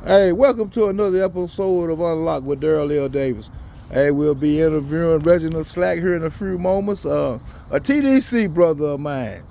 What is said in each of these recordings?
Hey, welcome to another episode of Unlocked with Daryl Davis. Hey, we'll be interviewing Reginald Slack here in a few moments. A TDC brother of mine.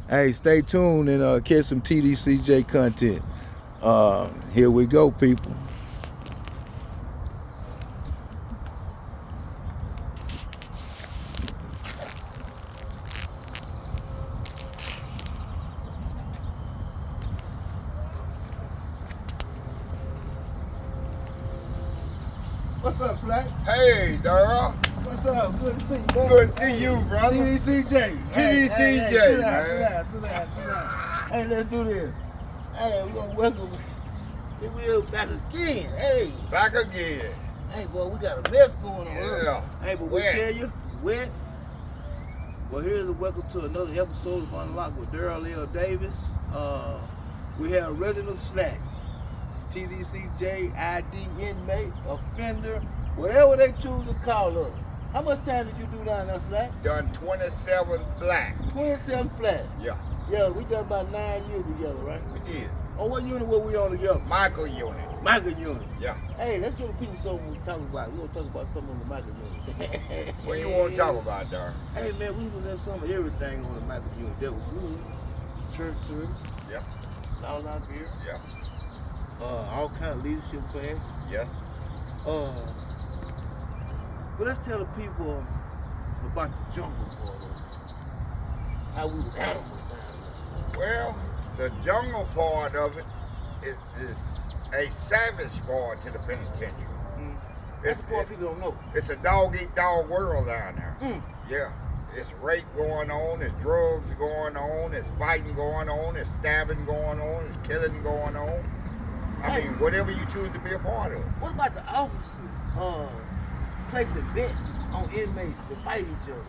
Hey, stay tuned and catch some TDCJ content. Here we go, people. What's up, Slack? Hey, Daryl. What's up? Good to see you, man. Good to see you, brother. TDCJ. TDCJ, Sit man. down. Hey, let's do this. Hey, we're gonna welcome. We're back again. Hey. Back again. Hey, boy, we got a mess going on. Yeah. Hey, but we tell you, it's wet. Well, here's a welcome to another episode of Unlocked with Daryl Davis. We have Reginald Slack, TDCJ-ID inmate, offender, whatever they choose to call us. How much time did you do down there, Slack? Done 27 flat. 27 flat. Yeah. Yeah, we done about 9 years together, right? We did. On what unit were we on together? Michael unit. Michael unit. Yeah. Hey, let's give the people something to talk about. We're going to talk about something on the Michael unit. What you want to talk about, Daryl? Hey, man, we was in some of everything on the Michael unit. That was good. Church service. Yeah. All out here. Yeah. All kind of leadership class. Yes. But let's tell the people about the jungle part of it. How we were animals down Well, the jungle part of it is just a savage part to the penitentiary. there. That's the part people don't know. It's a dog-eat-dog world down there. Mm. Yeah. It's rape going on, there's drugs going on, there's fighting going on, there's stabbing going on, there's killing going on. I mean, whatever you choose to be a part of. What about the officers placing bets on inmates to fight each other?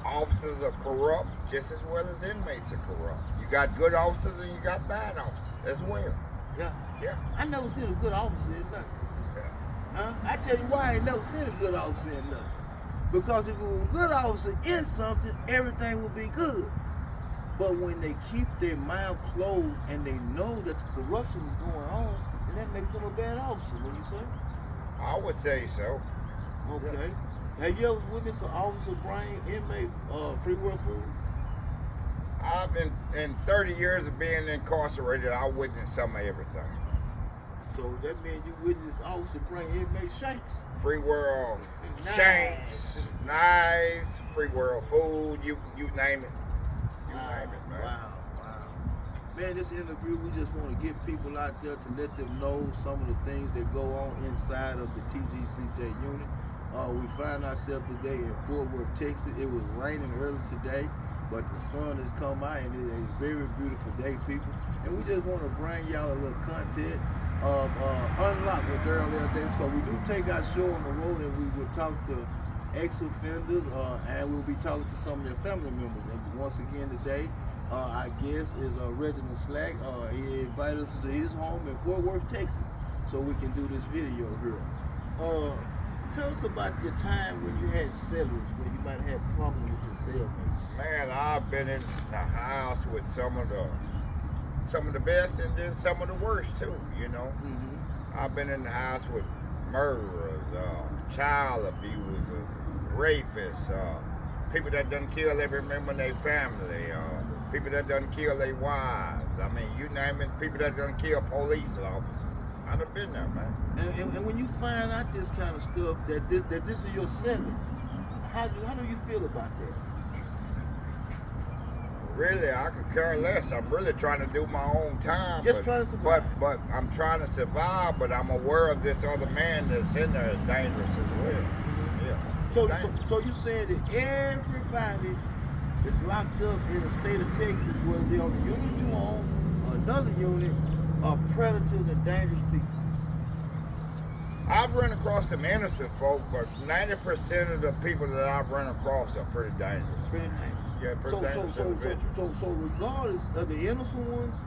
Officers are corrupt just as well as inmates are corrupt. You got good officers and you got bad officers as well. Yeah. Yeah. I never seen a good officer in nothing. Yeah. Huh? I tell you why I ain't never seen a good officer in nothing. Because if it was a good officer in something, everything would be good. But when they keep their mouth closed and they know that the corruption is going on, then that makes them a bad officer, what you say? I would say so. Okay. Have you ever witnessed an officer bring inmate free world food? I've been, in 30 years of being incarcerated, I witnessed some of everything. So that means you witnessed officer bring inmate shanks. Free world Knives. shanks, knives, free world food, you name it. You name it, man. Wow. Man, this interview, we just want to get people out there to let them know some of the things that go on inside of the TDCJ unit. We find ourselves today in Fort Worth, Texas. It was raining early today, but the sun has come out and it is a very beautiful day, people. And we just want to bring y'all a little content of Unlocked with Daryl Davis, because we do take our show on the road and we will talk to ex-offenders and we'll be talking to some of their family members. And once again today, our guest is Reginald Slack. He invited us to his home in Fort Worth, Texas, so we can do this video here. Tell us about your time when you had cellars, when you might have had problems with your cellmates. Man, I've been in the house with some of the best and then some of the worst too, you know. Mm-hmm. I've been in the house with murderers, child abusers, rapists, people that done killed every member of their family, people that done killed their wives. I mean, you name it, people that done killed police officers. I done been there, man. And when you find out this kind of stuff, that this is your cellar, how do you feel about that? Really, I could care less. I'm really trying to do my own time. Just trying to survive. But I'm trying to survive, but I'm aware of this other man that's in there is dangerous as well. Mm-hmm. Yeah. So you saying that everybody that's locked up in the state of Texas, whether they're on the unit you own or another unit, are predators and dangerous people? I've run across some innocent folk, but 90% of the people that I've run across are pretty dangerous. Pretty dangerous. Yeah, pretty dangerous individuals. So regardless of the innocent ones,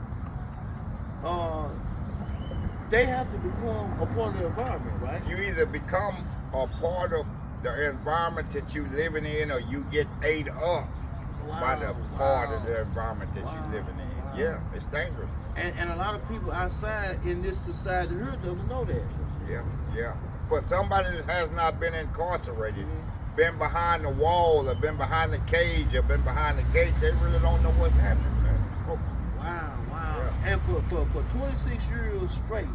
they have to become a part of the environment, right? You either become a part of the environment that you're living in, or you get ate up by the part of the environment that you're living in. Yeah, it's dangerous. And a lot of people outside in this society here doesn't know that. Yeah. For somebody that has not been incarcerated, been behind the wall, or been behind the cage, or been behind the gate, they really don't know what's happening, man. Oh, wow. Yeah. And for 26 years straight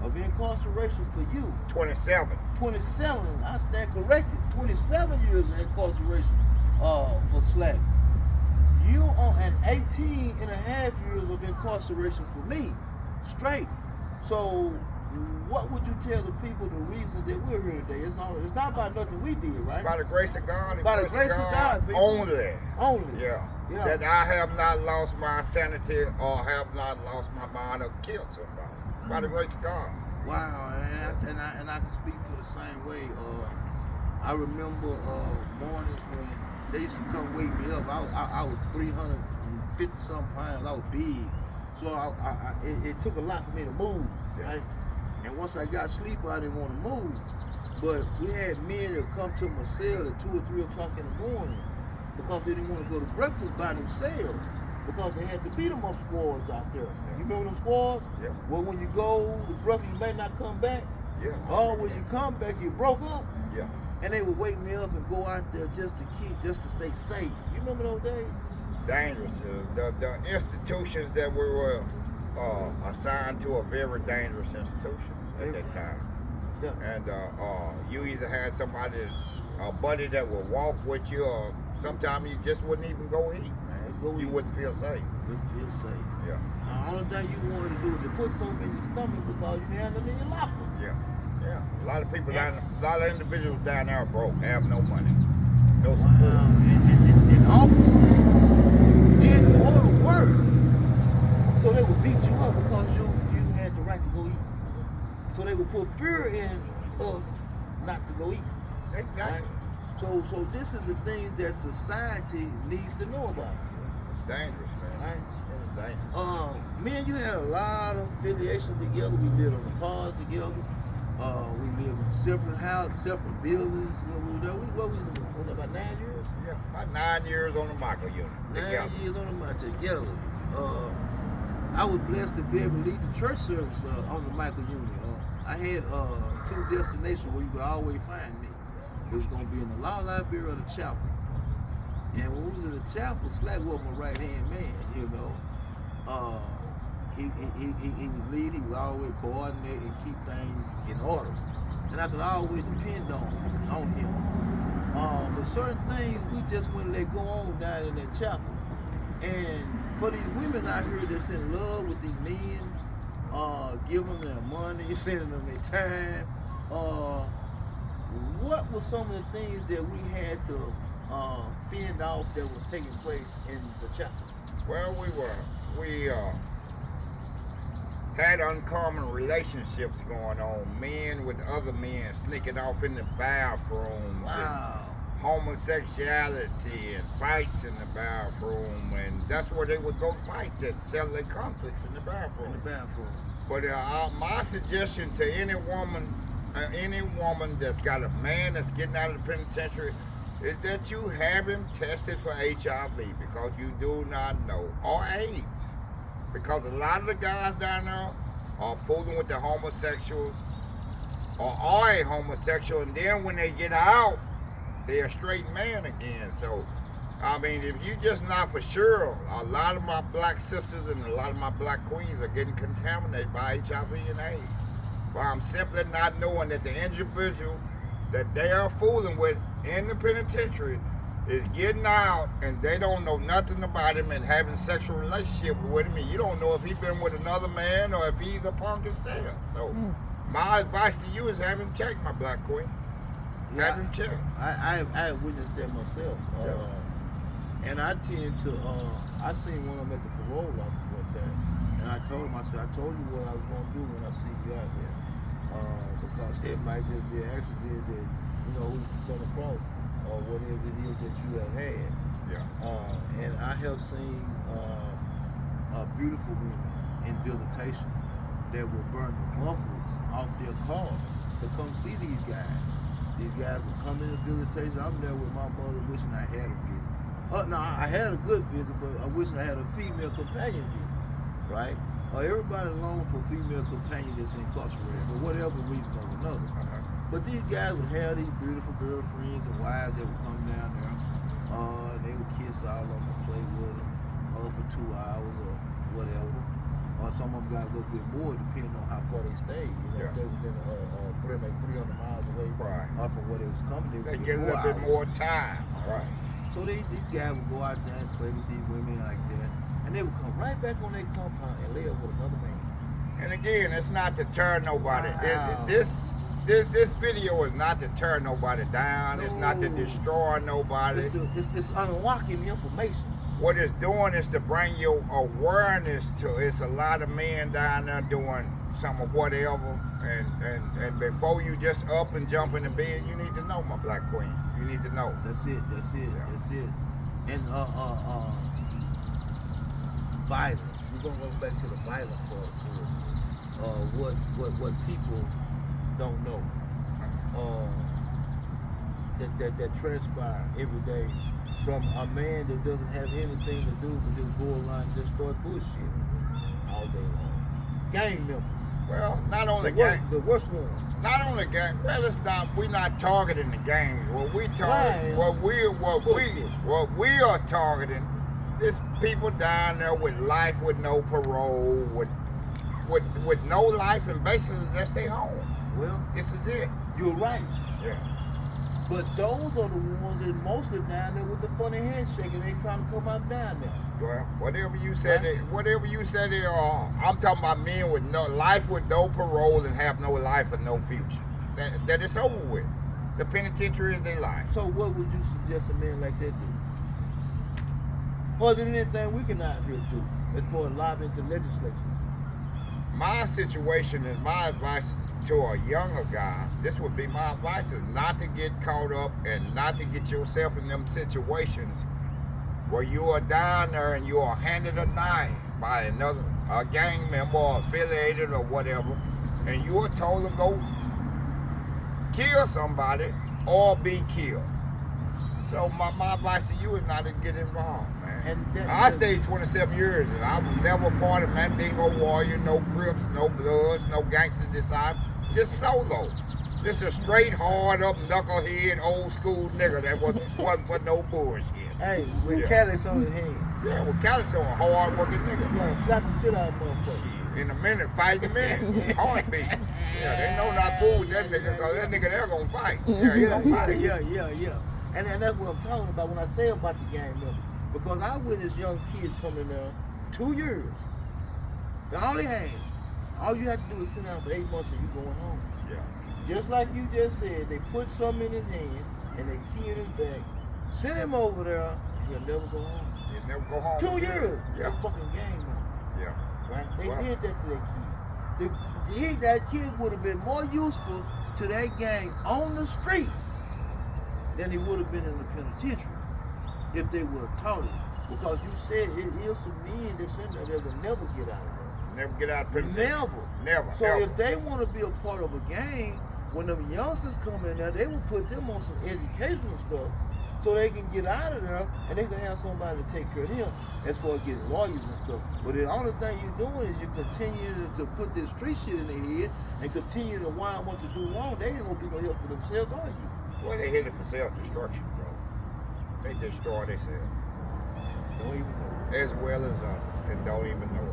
of incarceration for you. 27. 27, I stand corrected. 27 years of incarceration for slack. You on an 18 and a half years of incarceration for me, straight. So what would you tell the people the reasons that we're here today? It's not about nothing we did, right? It's by the grace of God. By the grace of God, people. Only. Yeah. That I have not lost my sanity or have not lost my mind or killed somebody. It's by the grace of God. Wow, and I can speak for the same way. I remember mornings when they used to come wake me up. I was 350 some pounds. I was big, so it took a lot for me to move, right? And once I got sleep, I didn't want to move. But we had men that come to my cell at 2 or 3 o'clock in the morning because they didn't want to go to breakfast by themselves because they had to beat them up squads out there. You remember them squads? Yeah. Well, when you go to breakfast, you may not come back. Yeah. Or when you come back, you broke up. Yeah. And they would wake me up and go out there just to stay safe. You remember those days? Dangerous. The institutions that we were assigned to are very dangerous institutions at that time. Yeah. And you either had somebody, a buddy that would walk with you, or sometimes you just wouldn't even go eat, man. You wouldn't feel safe. Wouldn't feel safe. Yeah. The only thing you wanted to do was to put something in your stomach because you didn't have nothing in your locker. Yeah. A lot of people a lot of individuals down there are broke, have no money, no support. Wow. And officers didn't want to work. So they would beat you up because you had the right to go eat. So they would put fear in us not to go eat. Exactly. Right? So this is the things that society needs to know about. It's dangerous, man. Right? It's dangerous. Me and you had a lot of affiliations together. We lived on the cars together. We lived in separate houses, separate buildings. What was it, about 9 years? Yeah, about 9 years on the micro unit. 9 together. years on the micro together. I was blessed to be able to lead the church service on the micro unit. I had 2 destinations where you could always find me. It was going to be in the law library or the chapel. And when we was in the chapel, Slack was my right-hand man, you know. He was lead, he would always coordinate and keep things in order. And I could always depend on him. But certain things we just wouldn't let go on down in that chapel. And for these women out here that's in love with these men, giving them their money, sending them their time, what were some of the things that we had to fend off that was taking place in the chapel? Well, we had uncommon relationships going on. Men with other men sneaking off in the bathrooms. Wow. And homosexuality and fights in the bathroom, and that's where they would go fights at, settle their conflicts in the bathroom. But my suggestion to any woman that's got a man that's getting out of the penitentiary is that you have him tested for HIV because you do not know, or AIDS. Because a lot of the guys down there are fooling with the homosexuals or are a homosexual, and then when they get out, they're a straight man again. So, I mean, if you just not for sure, a lot of my black sisters and a lot of my black queens are getting contaminated by HIV and AIDS. But I'm simply not knowing that the individual that they are fooling with in the penitentiary is getting out and they don't know nothing about him and having sexual relationship with him, and you don't know if he's been with another man or if he's a punk himself. So my advice to you is have him checked, my black queen. Have him checked. I have witnessed that myself. And I tend to, I seen one of them at the parole office one time, and I told him, I told you what I was going to do when I see you out there. Because it might just be an accident that, we come across, or whatever it is that you have had. And I have seen beautiful women in visitation that will burn the mufflers off their car to come see these guys. These guys will come in visitation. I'm there with my mother wishing I had a visit. No, I had a good visit, but I wish I had a female companion visit, right? Everybody longs for a female companion that's incarcerated for whatever reason or another. But these guys would have these beautiful girlfriends and wives that would come down there, and they would kiss all of them and play with them for 2 hours or whatever. Or some of them got a little bit more depending on how far they stayed. You know, if they was in 300 miles away from where they was coming, they get a little bit more time. Right. So these guys would go out there and play with these women like that, and they would come right back on their compound and lay up with another man. And again, it's not to turn nobody. Wow. This video is not to tear nobody down. No. It's not to destroy nobody. It's unlocking information. What it's doing is to bring your awareness to. It's a lot of men down there doing some of whatever, and before you just up and jump in the bed, you need to know, my black queen. You need to know. That's it. And violence. We're gonna go back to the violent part, of course. What people don't know. That transpire every day from a man that doesn't have anything to do but just go around and just start bullshit all day long. Gang members. Well, not only the worst ones. Not only gang. Well, it's not. We're not targeting the gangs. What we target, what we are targeting, is people down there with life with no parole, with no life, and basically that's their home. Well, this is it. You're right. Yeah. But those are the ones that mostly down there with the funny handshake, and they trying to come out down there. Well, whatever you said, they are. I'm talking about men with no life, with no parole, and have no life and no future. That it's over with. The penitentiary is their life. So, what would you suggest a man like that do? Or is there anything we can out here do as far as lobbying to legislature? My situation is my advice to a younger guy. This would be my advice: is not to get caught up and not to get yourself in them situations where you are down there and you are handed a knife by a gang member or affiliated or whatever, and you are told to go kill somebody or be killed. So my advice to you is not to get involved, man. I stayed 27 years and I was never part of Mandingo Warrior, no Crips, no Bloods, no Gangster Disciple, just solo. Just a straight, hard up, knucklehead, old school nigga that wasn't for no bullshit. Hey, with callous on his hand. Yeah, with callous on a hard working nigga. Yeah, slap the shit out of motherfucker. In a minute, fight in a minute. Heartbeat. Yeah, they know not fool with that nigga because that nigga there gonna fight. Yeah, he gonna fight. Yeah. And that's what I'm talking about when I say about the gang member. Because I witnessed young kids coming down 2 years. All they had. All you have to do is sit down for 8 months and you going home. Yeah. Just like you just said, they put something in his hand and they key in his back. Send him over there and he'll never go home. He'll never go home. 2 years. Yeah. A fucking gang member. Yeah. Right? They did that to that kid. That kid would have been more useful to that gang on the streets than he would have been in the penitentiary if they would have taught it. Because you said it is some men that's in there that will never get out of there. Never get out of penitentiary. Never. So ever. if they want to be a part of a gang, when them youngsters come in there, they will put them on some educational stuff so they can get out of there and they can have somebody to take care of them as far as getting lawyers and stuff. But the only thing you're doing is you continue to put this street shit in their head and continue to wind them up to do wrong. They ain't gonna be no help for themselves, are you? Well, they hit it for self-destruction, bro. They destroy themselves. Don't even know. As well as others, and don't even know it.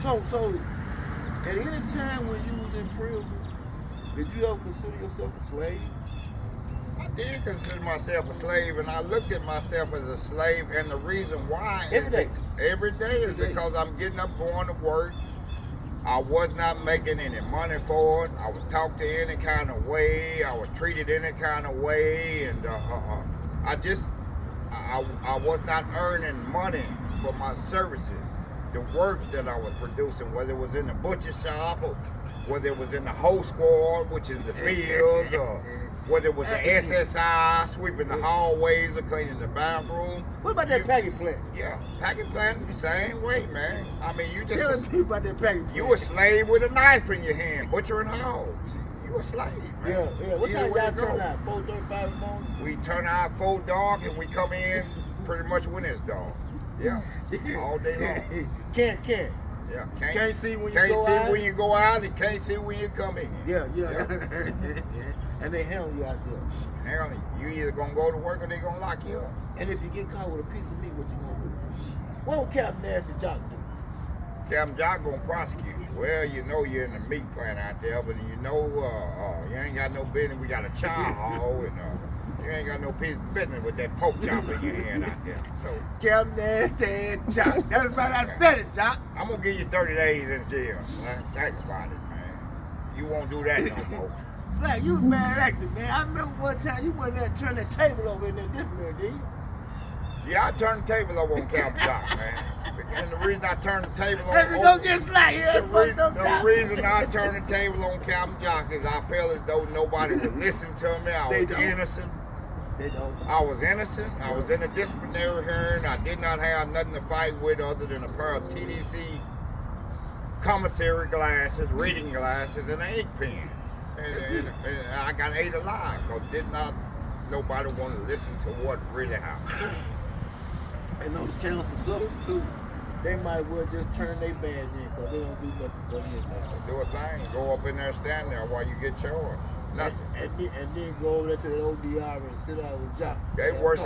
So, at any time when you was in prison, did you ever consider yourself a slave? I did consider myself a slave, and I looked at myself as a slave, and the reason why every day is because I'm getting up, going to work. I was not making any money for it. I was talked to any kind of way. I was treated any kind of way, and I was not earning money for my services. The work that I was producing, whether it was in the butcher shop or whether it was in the hoe squad, which is the fields, or whether it was the SSI, sweeping the hallways or cleaning the bathroom. What about that packing plant? Yeah, packing plant the same way, man. I mean, you just... Tell us about that packing plant. You a slave with a knife in your hand, butchering hogs. You You a slave, man. Yeah. What Either time way y'all you go. turn out? 4:35 in the morning? We turn out 4 dark and we come in pretty much when it's dark. Yeah, all day long. Can't. Yeah, Can't see when you can't go see out? when you go out and can't see when you come in. Yeah. And they handle you out there. Hang on, you either gonna go to work or they gonna lock you up. And if you get caught with a piece of meat, what you gonna do? What would Captain Nasty Jock do? Captain Jock gonna prosecute you. Well, you know you're in the meat plant out there, but you know you ain't got no business. We got a chow hall and you ain't got no business with that pork chop in your hand out there. So Captain Nasty Jock. That's right, I said it, Jock. I'm gonna give you 30 days in jail, son. Think about it, man. You won't do that no more. Slack, you was bad acting, man. I remember one time you went there and turned that table over in there different, did you? Yeah, I turned the table over on Captain Jock, man. And the reason I turned the table Let's on go get Slack here. the reason I turned the table on Captain Jock is I felt as though nobody would listen to me. I was innocent. They don't. I was innocent. I was in a disciplinary hearing. I did not have nothing to fight with other than a pair of TDC commissary glasses, reading glasses, and an ink pen. And I got ate alive because nobody want to listen to what really happened. And those council substitutes, they might well just turn their badge in because they don't do nothing for you. Do a thing. Go up in there, stand there while you get charged. Nothing. And then go over there to the ODR and sit down with Jock. They worse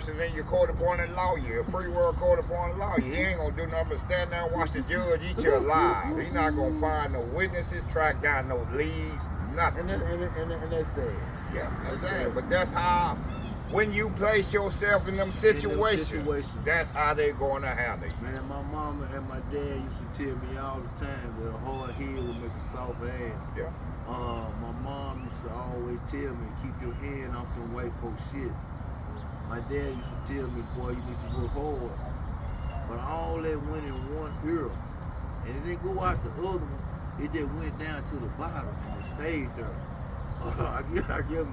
than your court-appointed lawyer, a free world court-appointed lawyer. He ain't gonna do nothing but stand there and watch the judge eat you alive. He not gonna find no witnesses, track down no leads, nothing. And they say, Yeah, that's it. But that's how, when you place yourself in them situations, that's how they gonna handle you. Man, my mama and my dad used to tell me all the time that a hard head would make a soft ass. Yeah. My mom used to always tell me, keep your head off them white folks shit. My dad used to tell me, boy, you need to work hard. But all that went in one ear. And it didn't go out the other one. It just went down to the bottom and it stayed there. I guess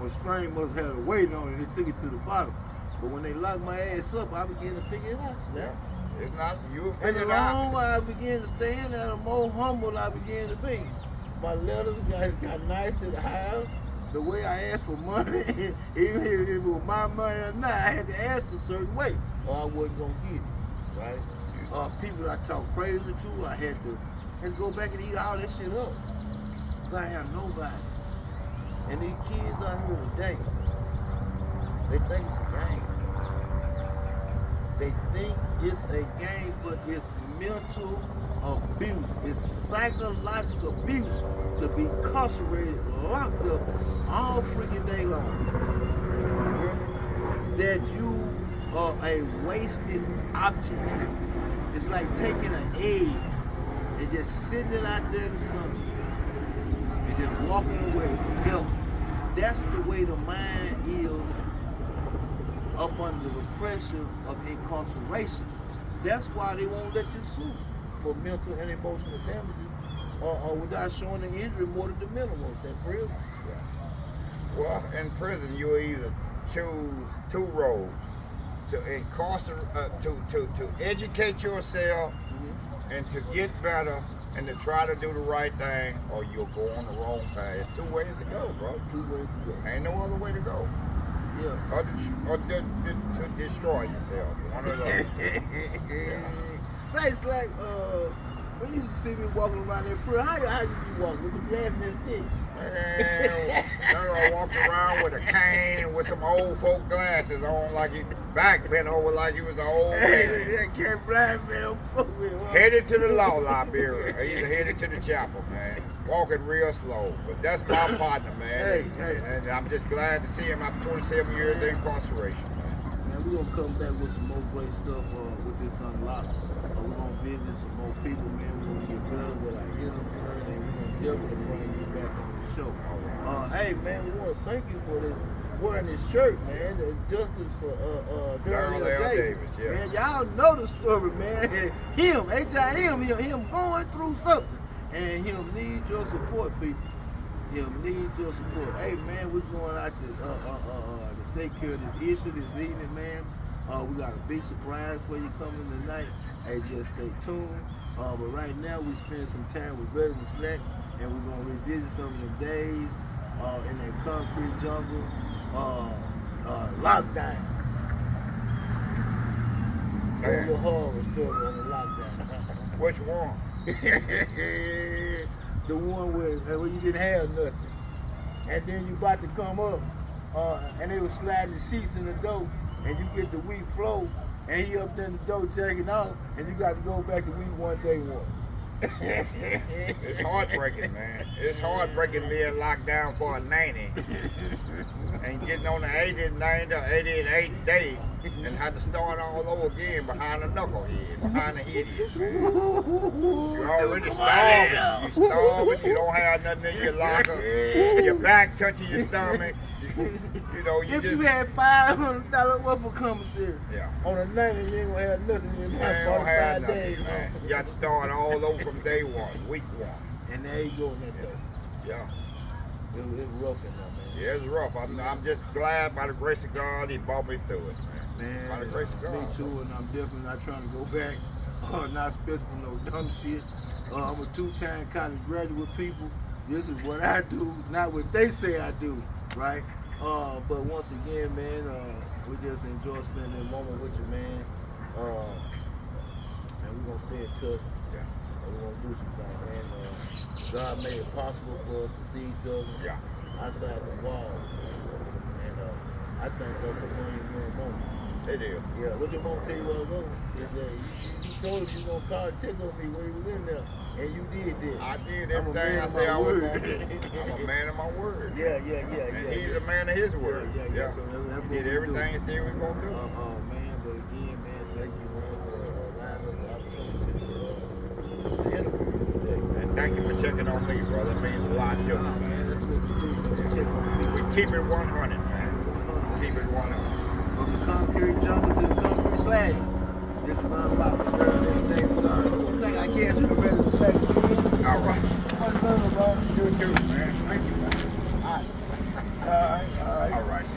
my string must have a weight on it. It took it to the bottom. But when they locked my ass up, I began to figure it out. Yeah. It's not, you And figure the it out. longer I began to stand there, the more humble I began to be. My letters got nice to the house. The way I asked for money, even if it was my money or not, I had to ask a certain way, or I wasn't gonna get it, right? People I talk crazy to, I had to go back and eat all that shit up. But I have nobody. And these kids out here today, they think it's a game. They think it's a game, but it's mental abuse. It's psychological abuse to be incarcerated, locked up all freaking day long. That you are a wasted object. It's like taking an egg and just sitting it out there in the sun and just walking away from help. That's the way the mind is up under the pressure of incarceration. That's why they won't let you sue for mental and emotional damages or without showing the injury more than the minimum in prison. Yeah. Well, in prison, you either choose two roads: to incarcerate, to educate yourself, and to get better, and to try to do the right thing, or you'll go on the wrong path. It's two ways to go, bro. Two ways to go. Ain't no other way to go. Yeah. Or to destroy yourself. One of those. So it's like when you used to see me walking around that prison, how you be walking with the glass in that stick? Man, I walked around with a cane and with some old folk glasses on, like he back bent over like he was an old man. That can't blind man fuck with him. Headed to the law library, or either headed to the chapel, man. Walking real slow, but that's my partner, man. Hey. And I'm just glad to see him after 27 years of incarceration, man. Man, we're gonna come back with some more great stuff with this unlock. We're gonna visit some more people, man. We're gonna get better with our healing plan, and we're gonna definitely bring you back on the show. Hey, man, we want to thank you for wearing this shirt, man. The justice for Daryl Davis, yeah. Man, y'all know the story, man. Him going through something, and him need your support, people. Him need your support. Hey, man, we're going out to take care of this issue this evening, man. We got a big surprise for you coming tonight. Hey, just stay tuned. But right now, we spend some time with Reginald. and we're gonna revisit some of the days in that concrete jungle. Lockdown. A little horror story on the lockdown. Which one? The one where you didn't have nothing, and then you about to come up, and they was sliding the sheets in the door, and you get the week flow, and he up there in the door checking out, and you got to go back to week 1, day 1. It's heartbreaking, man. It's heartbreaking being locked down for a 90 and getting on the 89th or 88th day and have to start all over again behind a knucklehead, behind a idiot, man. You're already starving. You're starving. You don't have nothing in your locker. Your back touching your stomach. You know, you if just... you had $500 worth of commissary Yeah. on a 90, you ain't gonna have nothing in You your ain't gonna have 45 nothing, days. man. You got to start all over from day 1, week 1. And there you go in that door. Yeah. It was rough in there, man. Yeah, it's rough. I'm just glad by the grace of God he brought me through it, man. By the grace of God. Me too, and I'm definitely not trying to go back. Not especially for no dumb shit. I'm a 2-time college graduate, people. This is what I do, not what they say I do, right? But once again, man, we just enjoy spending a moment with you, man. And we're gonna stay in touch. Yeah. And we're gonna do some things, man. God made it possible for us to see each other outside the walls. And I think that's a one-year moment. It is. Yeah, what your mom tell you while ago is that you told us you was gonna call and check on me when you was in there, and you did that. I did I'm a everything man I of said my I was word. going to do. I'm a man of my word. Yeah. And he's a man of his word. Yeah. So that's He what did we everything do. he said we were going to do. Man, but again, man, thank you, man, for allowing us the opportunity to interview you today. And thank you for checking on me, brother. It means a lot to me, Man, that's what we do. We check on people. We keep it 100, man. Keep it 100. From the concrete jungle to the concrete slag. This is Unlocked with Daryl Davis. One thing I guess we're ready to slag again. All right. Much love, bro. You too, man. Thank you, man.